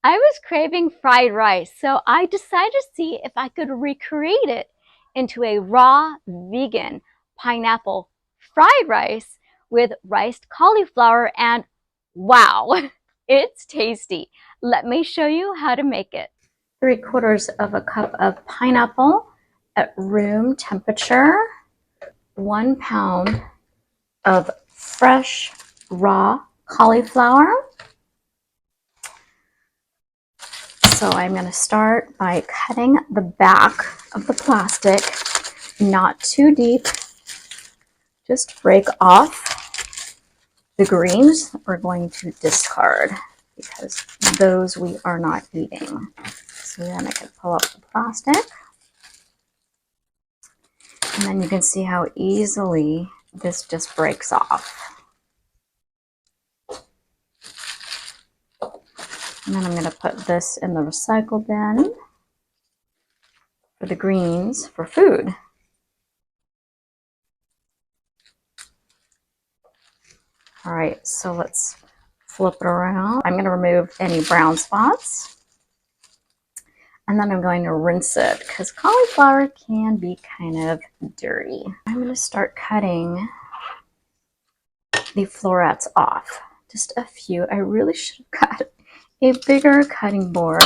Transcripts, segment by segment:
I was craving fried rice, so I decided to see if I could recreate it into a raw vegan pineapple fried rice with riced cauliflower, and wow, it's tasty. Let me show you how to make it. 3/4 of a cup of pineapple at room temperature, 1 pound of fresh raw cauliflower. So I'm going to start by cutting the back of the plastic, not too deep. Just break off the greens that we're going to discard because those we are not eating. So then I can pull up the plastic. And then you can see how easily this just breaks off. And then I'm going to put this in the recycle bin for the greens for food. All right, so let's flip it around. I'm going to remove any brown spots. And then I'm going to rinse it because cauliflower can be kind of dirty. I'm going to start cutting the florets off. Just a few. I really should have got a bigger cutting board.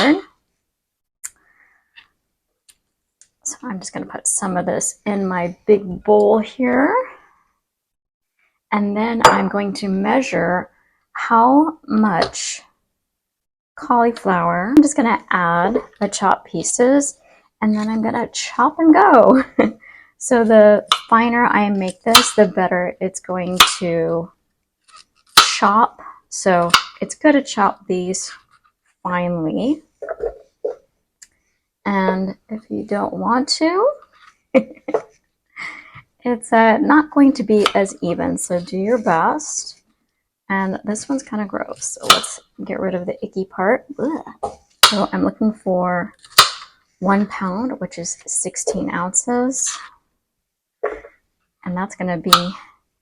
So I'm just going to put some of this in my big bowl here. And then I'm going to measure how much cauliflower. I'm just going to add the chopped pieces and then I'm going to chop and go. So the finer I make this, the better it's going to chop. So it's good to chop these finely. And if you don't want to, it's not going to be as even. So do your best. And this one's kind of gross. So let's get rid of the icky part. Ugh. So I'm looking for 1 pound, which is 16 ounces. And that's going to be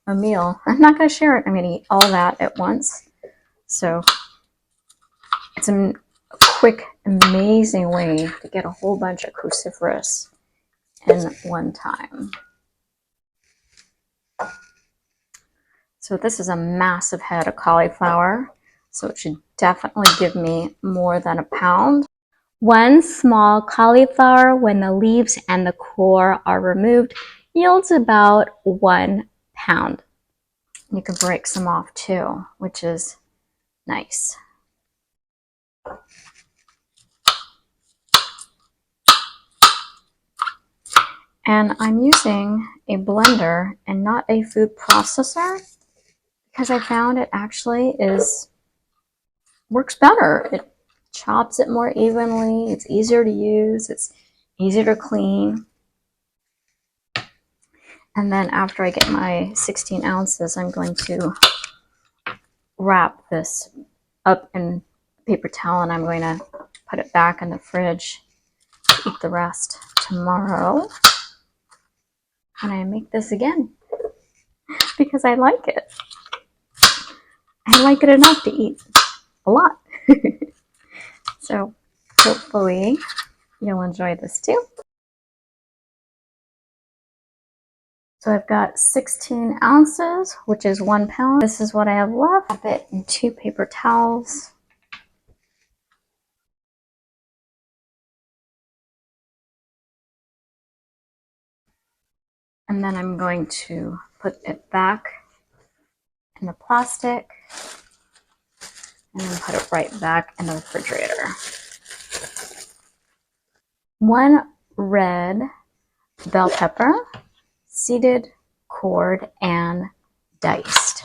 a meal. I'm not going to share it. I'm going to eat all that at once. So it's a quick, amazing way to get a whole bunch of cruciferous in one time. So this is a massive head of cauliflower. So it should definitely give me more than a pound. 1 small cauliflower, when the leaves and the core are removed, yields about 1 pound. You can break some off too, which is nice. And I'm using a blender and not a food processor because I found it actually works better. It chops it more evenly. It's easier to use. It's easier to clean. And then after I get my 16 ounces, I'm going to wrap this up in paper towel and I'm going to put it back in the fridge to eat the rest tomorrow. And I make this again because I like it. I like it enough to eat a lot. So hopefully you'll enjoy this too. So I've got 16 ounces, which is 1 pound. This is what I have left. Wrap it in 2 paper towels. And then I'm going to put it back in the plastic and then put it right back in the refrigerator. 1 red bell pepper, seeded, cored, and diced.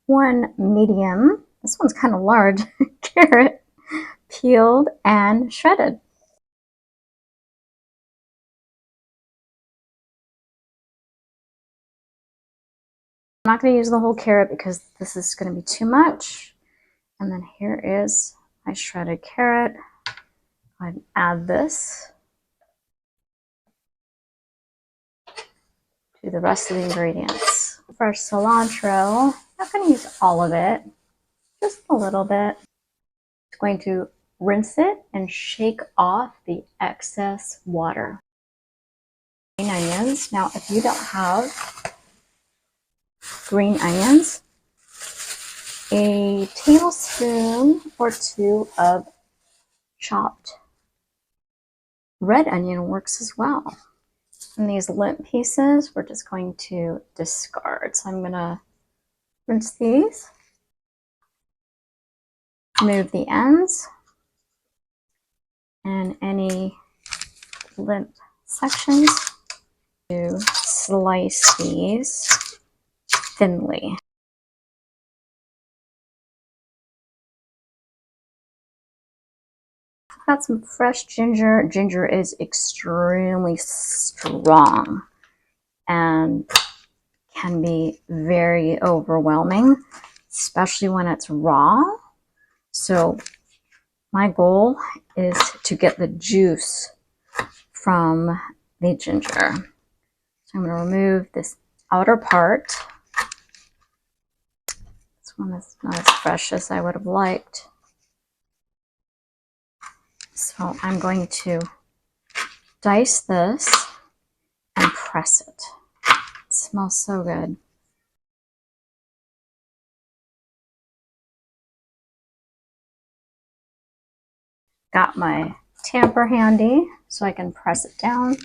One medium, this one's kind of large, carrot, peeled and shredded. I'm not going to use the whole carrot because this is going to be too much. And then here is my shredded carrot. I'd add this. do the rest of the ingredients. Fresh cilantro, I'm not going to use all of it, just a little bit. I'm going to rinse it and shake off the excess water. Green onions. Now, if you don't have green onions, a tablespoon or two of chopped red onion works as well. And these limp pieces, we're just going to discard. So I'm going to rinse these, remove the ends, and any limp sections. To slice these thinly. I've got some fresh ginger. Ginger is extremely strong and can be very overwhelming, especially when it's raw. So my goal is to get the juice from the ginger. So I'm going to remove this outer part. This one is not as fresh as I would have liked. So I'm going to dice this and press it. It smells so good. Got my tamper handy so I can press it down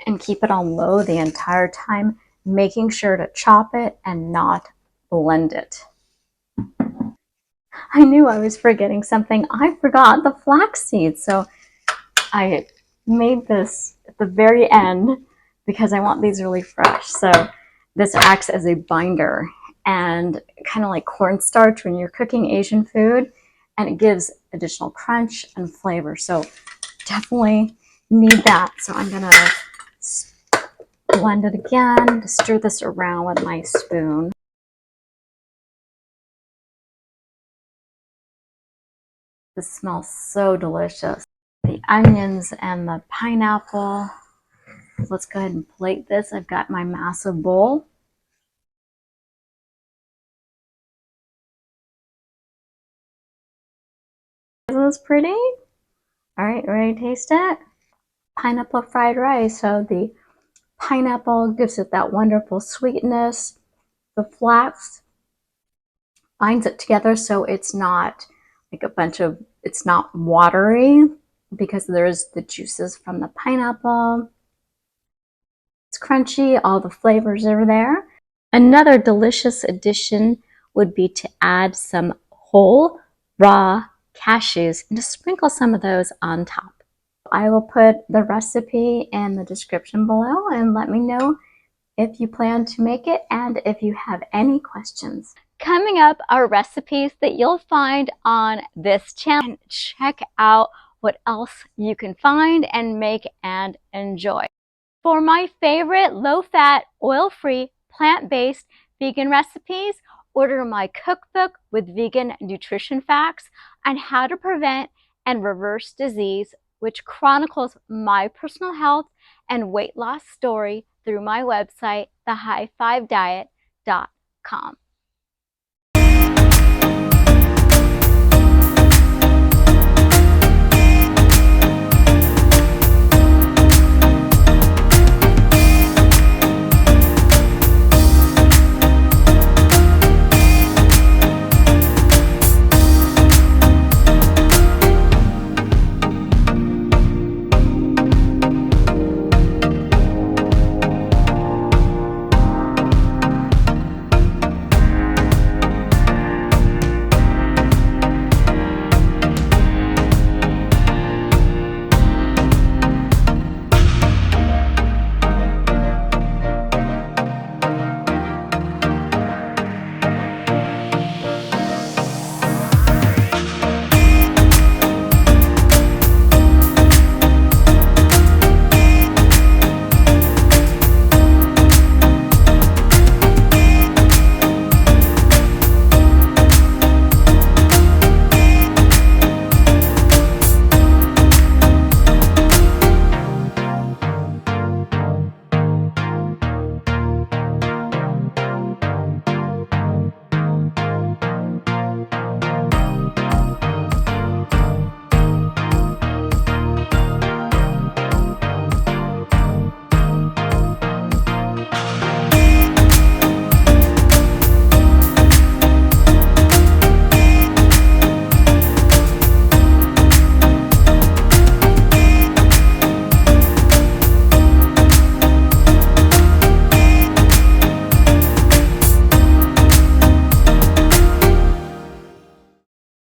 and keep it on low the entire time, making sure to chop it and not blend it. I knew I was forgetting something. I forgot the flax seeds. So I made this at the very end because I want these really fresh. So this acts as a binder and kind of like cornstarch when you're cooking Asian food, and it gives additional crunch and flavor. So definitely need that. So I'm gonna blend it again to stir this around with my spoon. This smells so delicious. The onions and the pineapple. Let's go ahead and plate this. I've got my massive bowl. Isn't this pretty? All right, ready to taste it? Pineapple fried rice. So the pineapple gives it that wonderful sweetness. The flax binds it together so it's not like it's not watery because there's the juices from the pineapple. It's crunchy, all the flavors are there. Another delicious addition would be to add some whole raw cashews and to sprinkle some of those on top. I will put the recipe in the description below and let me know if you plan to make it and if you have any questions. Coming up are recipes that you'll find on this channel. And check out what else you can find and make and enjoy. For my favorite low-fat, oil-free, plant-based vegan recipes, order my cookbook with vegan nutrition facts on how to prevent and reverse disease, which chronicles my personal health and weight loss story through my website, thehigh5diet.com.